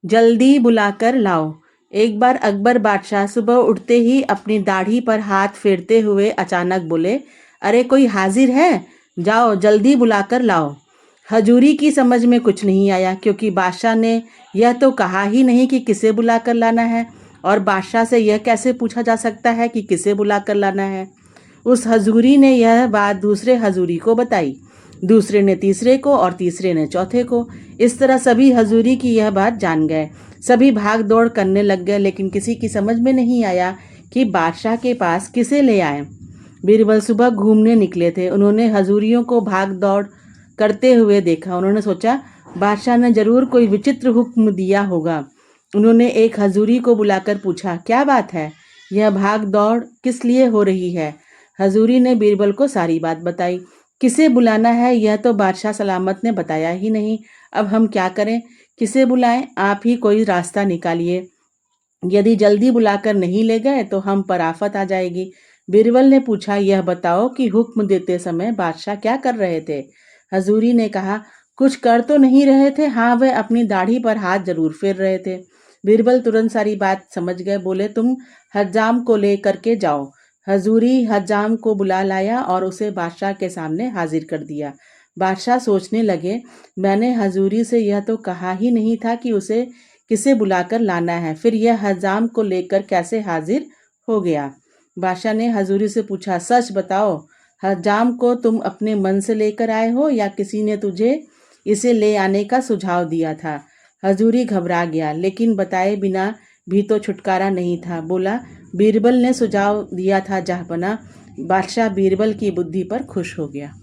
जल्दी बुलाकर लाओ। एक बार अकबर बादशाह सुबह उठते ही अपनी दाढ़ी पर हाथ फेरते हुए अचानक बोले, अरे कोई हाजिर है? जाओ जल्दी बुलाकर लाओ। हजूरी की समझ में कुछ नहीं आया, क्योंकि बादशाह ने यह तो कहा ही नहीं कि किसे बुलाकर लाना है, और बादशाह से यह कैसे पूछा जा सकता है कि किसे बुलाकर लाना है। उस हजूरी ने यह बात दूसरे हजूरी को बताई, दूसरे ने तीसरे को और तीसरे ने चौथे को। इस तरह सभी हजूरी की यह बात जान गए। सभी भाग दौड़ करने लग गए, लेकिन किसी की समझ में नहीं आया कि बादशाह के पास किसे ले आए। बीरबल सुबह घूमने निकले थे। उन्होंने हजूरियों को भाग दौड़ करते हुए देखा। उन्होंने सोचा, बादशाह ने जरूर कोई विचित्र हुक्म दिया होगा। उन्होंने एक हजूरी को बुलाकर पूछा, क्या बात है? यह भाग दौड़ किस लिए हो रही है? हजूरी ने बीरबल को सारी बात बताई। किसे बुलाना है यह तो बादशाह सलामत ने बताया ही नहीं। अब हम क्या करें? किसे बुलाएं? आप ही कोई रास्ता निकालिए। यदि जल्दी बुलाकर नहीं ले गए तो हम पर आफत आ जाएगी। बीरबल ने पूछा, यह बताओ कि हुक्म देते समय बादशाह क्या कर रहे थे? हजूरी ने कहा, कुछ कर तो नहीं रहे थे, हाँ वह अपनी दाढ़ी पर हाथ जरूर फेर रहे थे। बीरबल तुरंत सारी बात समझ गए। बोले, तुम हज्जाम को ले करके जाओ। हजूरी हज्जाम को बुला लाया और उसे बादशाह के सामने हाजिर कर दिया। बादशाह सोचने लगे, मैंने हजूरी से यह तो कहा ही नहीं था कि उसे किसे बुलाकर लाना है, फिर यह हज्जाम को लेकर कैसे हाजिर हो गया। बादशाह ने हजूरी से पूछा, सच बताओ, हज्जाम को तुम अपने मन से लेकर आए हो या किसी ने तुझे इसे ले आने का सुझाव दिया था? हजूरी घबरा गया, लेकिन बताए बिना भी तो छुटकारा नहीं था। बोला, बीरबल ने सुझाव दिया था जहाँपनाह। बादशाह बीरबल की बुद्धि पर खुश हो गया।